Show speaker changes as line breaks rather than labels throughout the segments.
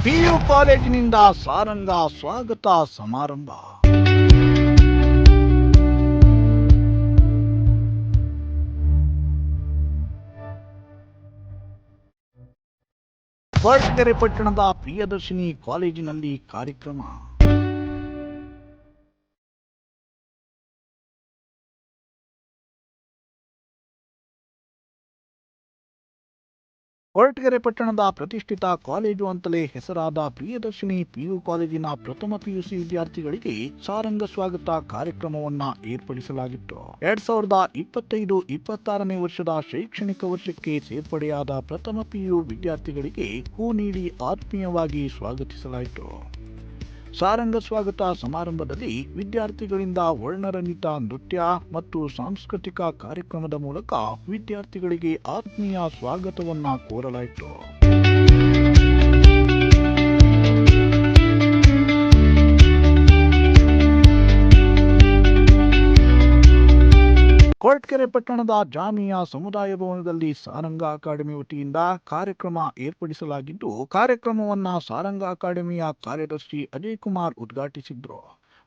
PU ಕಾಲೇಜಿನಿಂದ ಸಾರಂಗ ಸ್ವಾಗತ ಸಮಾರಂಭ. ಹೊಳಲ್ಕೆರೆ ಪಟ್ಟಣದ ಪ್ರಿಯದರ್ಶಿನಿ ಕಾಲೇಜಿನಲ್ಲಿ ಕಾರ್ಯಕ್ರಮ. ಹೊಳಲ್ಕೆರೆ ಪಟ್ಟಣದ ಪ್ರತಿಷ್ಠಿತ ಕಾಲೇಜು ಅಂತಲೇ ಹೆಸರಾದ ಪ್ರಿಯದರ್ಶಿನಿ ಪಿಯು ಕಾಲೇಜಿನ ಪ್ರಥಮ ಪಿಯುಸಿ ವಿದ್ಯಾರ್ಥಿಗಳಿಗೆ ಸಾರಂಗ ಸ್ವಾಗತ ಕಾರ್ಯಕ್ರಮವನ್ನ ಏರ್ಪಡಿಸಲಾಗಿತ್ತು. 2025-26ನೇ ವರ್ಷದ ಶೈಕ್ಷಣಿಕ ವರ್ಷಕ್ಕೆ ಸೇರ್ಪಡೆಯಾದ ಪ್ರಥಮ ಪಿಯು ವಿದ್ಯಾರ್ಥಿಗಳಿಗೆ ಹೂ ನೀಡಿ ಆತ್ಮೀಯವಾಗಿ ಸ್ವಾಗತಿಸಲಾಯಿತು. ಸಾರಂಗ ಸ್ವಾಗತ ಸಮಾರಂಭದಲ್ಲಿ ವಿದ್ಯಾರ್ಥಿಗಳಿಂದ ವರ್ಣರಂಜಿತ ನೃತ್ಯ ಮತ್ತು ಸಾಂಸ್ಕೃತಿಕ ಕಾರ್ಯಕ್ರಮದ ಮೂಲಕ ವಿದ್ಯಾರ್ಥಿಗಳಿಗೆ ಆತ್ಮೀಯ ಸ್ವಾಗತವನ್ನ ಕೋರಲಾಯಿತು. ಹೊಳಲ್ಕೆರೆ ಪಟ್ಟಣದ ಜಾಮಿಯಾ ಸಮುದಾಯ ಭವನದಲ್ಲಿ ಸಾರಂಗ ಅಕಾಡೆಮಿ ವತಿಯಿಂದ ಕಾರ್ಯಕ್ರಮ ಏರ್ಪಡಿಸಲಾಗಿದ್ದು, ಕಾರ್ಯಕ್ರಮವನ್ನ ಸಾರಂಗ ಅಕಾಡೆಮಿಯ ಕಾರ್ಯದರ್ಶಿ ಅಜಯ್ ಕುಮಾರ್ ಉದ್ಘಾಟಿಸಿದ್ರು.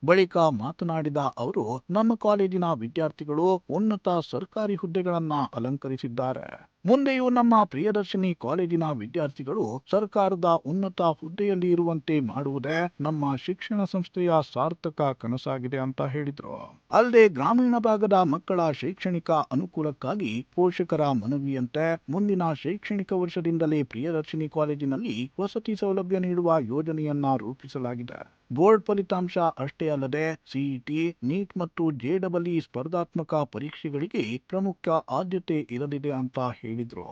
ಬಳಿಕ ಮಾತನಾಡಿದ ಅವರು, ನಮ್ಮ ಕಾಲೇಜಿನ ವಿದ್ಯಾರ್ಥಿಗಳು ಉನ್ನತ ಸರ್ಕಾರಿ ಹುದ್ದೆಗಳನ್ನ ಅಲಂಕರಿಸಿದ್ದಾರೆ. ಮುಂದೆಯೂ ನಮ್ಮ ಪ್ರಿಯದರ್ಶಿನಿ ಕಾಲೇಜಿನ ವಿದ್ಯಾರ್ಥಿಗಳು ಸರ್ಕಾರದ ಉನ್ನತ ಹುದ್ದೆಯಲ್ಲಿ ಇರುವಂತೆ ಮಾಡುವುದೇ ನಮ್ಮ ಶಿಕ್ಷಣ ಸಂಸ್ಥೆಯ ಸಾರ್ಥಕ ಕನಸಾಗಿದೆ ಅಂತ ಹೇಳಿದ್ರು. ಅಲ್ಲದೆ ಗ್ರಾಮೀಣ ಭಾಗದ ಮಕ್ಕಳ ಶೈಕ್ಷಣಿಕ ಅನುಕೂಲಕ್ಕಾಗಿ ಪೋಷಕರ ಮನವಿಯಂತೆ ಮುಂದಿನ ಶೈಕ್ಷಣಿಕ ವರ್ಷದಿಂದಲೇ ಪ್ರಿಯದರ್ಶಿನಿ ಕಾಲೇಜಿನಲ್ಲಿ ವಸತಿ ಸೌಲಭ್ಯ ನೀಡುವ ಯೋಜನೆಯನ್ನ ರೂಪಿಸಲಾಗಿದೆ. ಬೋರ್ಡ್ ಫಲಿತಾಂಶ ಅಷ್ಟೇ ಅಲ್ಲದೆ ಸಿಇಟಿ, ನೀಟ್ ಮತ್ತು ಜೆಇಇ ಸ್ಪರ್ಧಾತ್ಮಕ ಪರೀಕ್ಷೆಗಳಿಗೆ ಪ್ರಮುಖ ಆದ್ಯತೆ ಇರಲಿದೆ ಅಂತ ಹೇಳಿದ್ರು.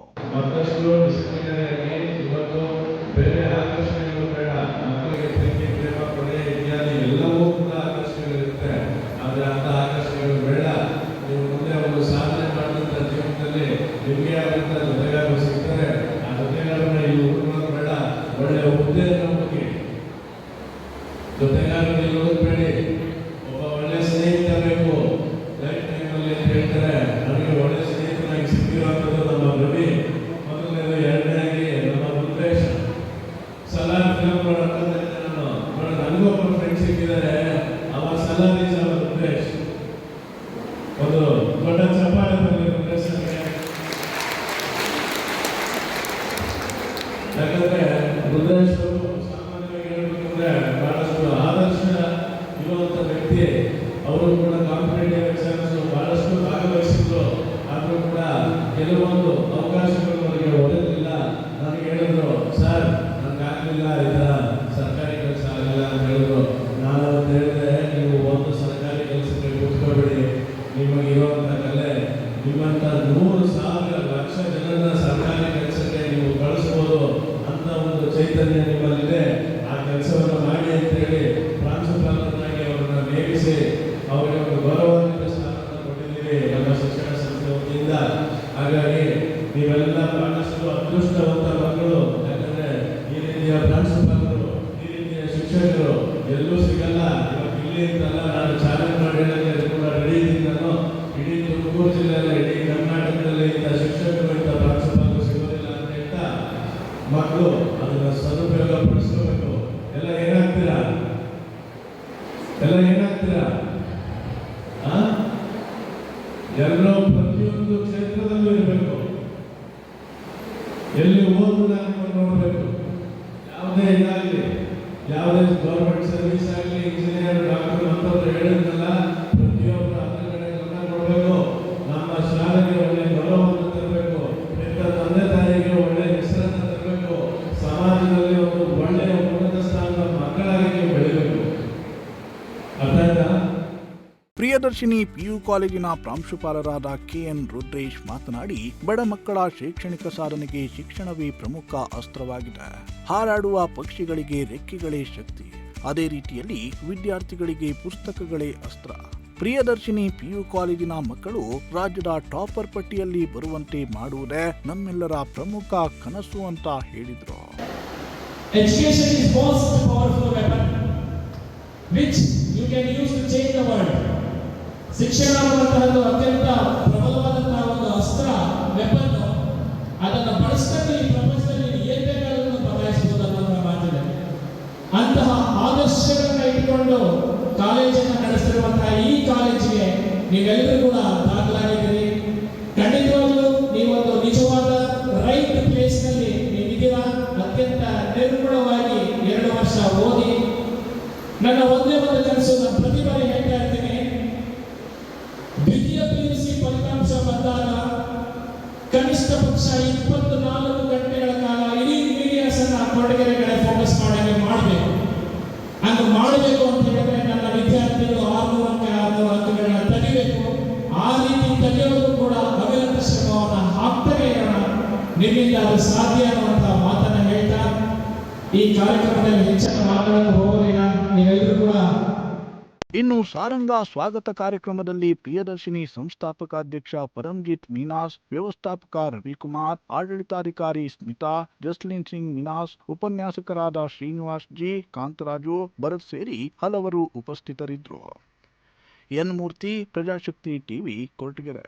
ಜೊತೆಗಾರರಲ್ಲಿ ಓದಬೇಡಿ, ಒಬ್ಬ ಒಳ್ಳೆ ಸ್ನೇಹಿತ ಬೇಕು ಲೈಫ್ ಟೈಮಲ್ಲಿ ಅಂತ ಹೇಳ್ತಾರೆ. ನನಗೆ ಒಳ್ಳೆ ಸ್ನೇಹಿತನಾಗಿ ಸಿಕ್ಕಿರುವಂಥದ್ದು ನಮ್ಮ ರವಿ, ಮೊದಲನೇದು. ಎರಡನೇದಾಗಿ ನಮ್ಮ ರುದ್ರೇಶ್. ಸಲಾರ್ ಫಿಲಮ್ ನೋಡೋಣ ನನಗೂ ಒಬ್ಬ ಫ್ರೆಂಡ್ ಸಿಕ್ಕಿದ್ದಾರೆ. ಅವ ಸಲಾರ್ ಈಸ್ ಅವರ್ ರುದ್ರೇಶ್. ಒಂದು ದೊಡ್ಡ ಚಪ್ಪಾಳೆ ಬರಲಿ ರುದ್ರೇಶ್. ಯಾಕಂದ್ರೆ ರುದ್ರೇಶ್ ಅವರು ಕೂಡ ಕಾಂಪಿಟೇಟಿವ್ ಎಕ್ಸಾಮ್ಸ್ ಬಹಳಷ್ಟು ಭಾಗವಹಿಸಿದ್ರು. ಆದರೂ ಕೂಡ ಕೆಲವೊಂದು ಅವಕಾಶಗಳು ಅವರಿಗೆ ಒದಗಲಿಲ್ಲ. ನನಗೆ ಹೇಳಿದ್ರು, ಸರ್ ನನಗಾಗಲಿಲ್ಲ, ಈ ಥರ ಸರ್ಕಾರಿ ಕೆಲಸ ಆಗಲಿಲ್ಲ ಅಂತ ಹೇಳಿದ್ರು. ನಾನು ಅಂತ ಹೇಳಿದ್ರೆ, ನೀವು ಒಂದು ಸರ್ಕಾರಿ ಕೆಲಸಕ್ಕೆ ಕೂತ್ಕೊಬೇಡಿ, ನಿಮಗೆ ಇರುವಂಥ ಕಲೆ ನಿಮ್ಮಂಥ 100,000 ಲಕ್ಷ ಜನರನ್ನ ಸರ್ಕಾರಿ ಕೆಲಸಕ್ಕೆ ನೀವು ಕಳಿಸ್ಬೋದು ಅಂತ ಒಂದು ಚೈತನ್ಯ ನಿಮ್ಮಲ್ಲಿದೆ. ಆ ಕೆಲಸವನ್ನು ಮಾಡಿ ಅಂತೇಳಿ ಪ್ರಾಂಶುಪಾಲರನ್ನಾಗಿ ಅವರನ್ನ ನೇಮಿಸಿ ಅವರಿಗೆ ಒಂದು ಗೌರವಾನ್ವಿತ ಸ್ಥಾನವನ್ನು ಕೊಟ್ಟಿದ್ದೀವಿ ನಮ್ಮ ಶಿಕ್ಷಣ ಸಂಸ್ಥೆ ವತಿಯಿಂದ. ಹಾಗಾಗಿ ನೀವೆಲ್ಲ ಬಹಳಷ್ಟು ಅದೃಷ್ಟವಂತ ಮಕ್ಕಳು. ಯಾಕಂದ್ರೆ ಈ ರೀತಿಯ ಪ್ರಾಂಶುಪಾಲರು, ಈ ರೀತಿಯ ಶಿಕ್ಷಕರು ಎಲ್ಲೂ ಸಿಗಲ್ಲ. ಇವಾಗ ಇಲ್ಲಿ ಅಂತಲ್ಲ, ನಾನು ಚಾಲೆಂಜ್ ಮಾಡಿ ಹೇಳೋಕ್ಕೆ ಕೂಡ ರೆಡಿ ಇದ್ದೀನಿ. ನಾನು ಇಡೀ ತುಮಕೂರು ಜಿಲ್ಲೆಯಲ್ಲಿ, ಇಡೀ ಕರ್ನಾಟಕದಲ್ಲಿ ಇಂಥ ಶಿಕ್ಷಕರು, ಇಂಥ ಪ್ರಾಂಶುಪಾಲರು ಸಿಗೋದಿಲ್ಲ ಅಂತ ಹೇಳ್ತಾ ಮಕ್ಕಳು ಅದನ್ನು ಸದುಪಯೋಗ ಪಡಿಸ್ಕೋಬೇಕು. ಎಲ್ಲ ಏನಾಗ್ತೀರಾ? ಎಲ್ಲರೂ ಪ್ರತಿಯೊಂದು ಕ್ಷೇತ್ರದಲ್ಲೂ ಇರಬೇಕು. ಎಲ್ಲಿ ಓದುವುದನ್ನು ನೋಡಬೇಕು. ಯಾವುದೇ ಇದಾಗಲಿ, ಯಾವುದೇ ಗೌರ್ಮೆಂಟ್ ಸರ್ವಿಸ್ ಆಗಲಿ, ಇಂಜಿನಿಯರ್, ಡಾಕ್ಟರ್ ಅಂತವ್ರು ಹೇಳಿದ್ನಲ್ಲ, ಪ್ರತಿಯೊಬ್ಬರು ಅದರ ಕಡೆ ಗಮನ ಕೊಡಬೇಕು. ನಮ್ಮ ಶಾಲೆಗೆ ಒಳ್ಳೆ ಗೌರವವನ್ನು ತರಬೇಕು. ಹೆತ್ತ ತಂದೆ ತಾಯಿಗೆ ಒಳ್ಳೆ ಹೆಸರನ್ನು ತರಬೇಕು. ಸಮಾಜದಲ್ಲಿ ಒಂದು ಒಳ್ಳೆಯ ಉನ್ನತ ಸ್ಥಾನದ ಮಕ್ಕಳಾಗಿ ಬೆಳಿಬೇಕು. ಅರ್ಥ ಆಯ್ತಾ?
ಪ್ರಿಯದರ್ಶಿನಿ ಪಿಯು ಕಾಲೇಜಿನ ಪ್ರಾಂಶುಪಾಲರಾದ ಕೆಎನ್ ರುದ್ರೇಶ್ ಮಾತನಾಡಿ, ಬಡ ಮಕ್ಕಳ ಶೈಕ್ಷಣಿಕ ಸಾಧನೆಗೆ ಶಿಕ್ಷಣವೇ ಪ್ರಮುಖ ಅಸ್ತ್ರವಾಗಿದೆ. ಹಾರಾಡುವ ಪಕ್ಷಿಗಳಿಗೆ ರೆಕ್ಕೆಗಳೇ ಶಕ್ತಿ, ಅದೇ ರೀತಿಯಲ್ಲಿ ವಿದ್ಯಾರ್ಥಿಗಳಿಗೆ ಪುಸ್ತಕಗಳೇ ಅಸ್ತ್ರ. ಪ್ರಿಯದರ್ಶಿನಿ ಪಿಯು ಕಾಲೇಜಿನ ಮಕ್ಕಳು ರಾಜ್ಯದ ಟಾಪರ್ ಪಟ್ಟಿಯಲ್ಲಿ ಬರುವಂತೆ ಮಾಡುವುದೇ ನಮ್ಮೆಲ್ಲರ ಪ್ರಮುಖ ಕನಸು ಅಂತ ಹೇಳಿದ್ರು.
Education is most powerful weapon which you can use to change the world. ಶಿಕ್ಷಣ ಅನ್ನುವಂತಹದ್ದು ಅತ್ಯಂತ ಪ್ರಬಲವಾದಂತಹ ಒಂದು ಅಸ್ತ್ರ, ವೆಪನ್. ಅದನ್ನು ಬಳಸಿಕೊಂಡು ಈ ಪ್ರಪಂಚದಲ್ಲಿ ಏನು ಬೇಕಾದರೂ ಬದಲಾಯಿಸಬಹುದು ಅನ್ನೋ ಮಾತಿದೆ. ಅಂತಹ ಆದರ್ಶಗಳನ್ನ ಇಟ್ಕೊಂಡು ಕಾಲೇಜನ್ನು ನಡೆಸಿರುವಂತಹ ಈ ಕಾಲೇಜಿಗೆ ನೀವೆಲ್ಲರೂ ಕೂಡ ದಾಖಲಾಗಿದ್ದೀರಿ. ಖಂಡಿತವಾಗ್ಲೂ ನೀವೊಂದು ನಿಜವಾದ ರೈಟ್ ಪ್ಲೇಸ್ ನಲ್ಲಿ ನೀವಿದ್ದೀರಾ. ಅತ್ಯಂತ ನಿರ್ಗುಣವಾಗಿ 2 ವರ್ಷ ಓದಿ. ನನ್ನ ಒಂದೇ ಒಂದು ಕನಸು, ನಾನು ಪ್ರತಿ ಬಾರಿ ಹೇಳ್ತಾ ಇರ್ತೀನಿ, ದ್ವಿತೀಯ PUC ಫಲಿತಾಂಶ ಬಂದಾಗ ಕನಿಷ್ಠ ಪಕ್ಷ 24 ಗಂಟೆಗಳ ಕಾಲ ಇಡೀ ಮೀಡಿಯಾಸ್ ಅನ್ನ ಕೊರಟಗೆರೆ ಕಡೆ ಫೋಕಸ್ ಮಾಡಬೇಕು. ಹಂಗೆ ಮಾಡಬೇಕು ಅಂತ ಹೇಳಿದ್ರೆ ನನ್ನ ವಿದ್ಯಾರ್ಥಿಗಳು 600 ಅಂಕಗಳನ್ನ ತೆಗಿಬೇಕು. ಆ ರೀತಿ ತೆಗೆಯೋದು ಕೂಡ ಅವಿರತ ಶ್ರಮವನ್ನು ಹಾಕ್ತಾನೆ ಇರೋಣ. ನಿಮ್ಮಿಂದ ಅದು ಸಾಧ್ಯ ಅನ್ನುವಂತಹ ಮಾತನ್ನ ಹೇಳ್ತಾ ಈ ಕಾರ್ಯಕ್ರಮದಲ್ಲಿ ಹೆಚ್ಚಿನ ಮಾತನಾಡಲು ಹೋಗೋದಿಲ್ಲ. ನೀವೆಲ್ಲರೂ ಕೂಡ
ಇನ್ನು ಸಾರಂಗ ಸ್ವಾಗತ ಕಾರ್ಯಕ್ರಮದಲ್ಲಿ ಪ್ರಿಯದರ್ಶಿನಿ ಸಂಸ್ಥಾಪಕ ಅಧ್ಯಕ್ಷ ಪರಂಜಿತ್ ಮೀನಾಸ್, ವ್ಯವಸ್ಥಾಪಕ ರವಿಕುಮಾರ್, ಆಡಳಿತಾಧಿಕಾರಿ ಸ್ಮಿತಾ, ಜಸ್ಲಿನ್ ಸಿಂಗ್ ಮೀನಾಸ್, ಉಪನ್ಯಾಸಕರಾದ ಶ್ರೀನಿವಾಸ್ ಜಿ, ಕಾಂತರಾಜು, ಭರತ್ ಸೇರಿ ಹಲವರು ಉಪಸ್ಥಿತರಿದ್ದರು. ಎನ್ ಮೂರ್ತಿ, ಪ್ರಜಾಶಕ್ತಿ ಟಿವಿ, ಕೊರಟಗೆರೆ.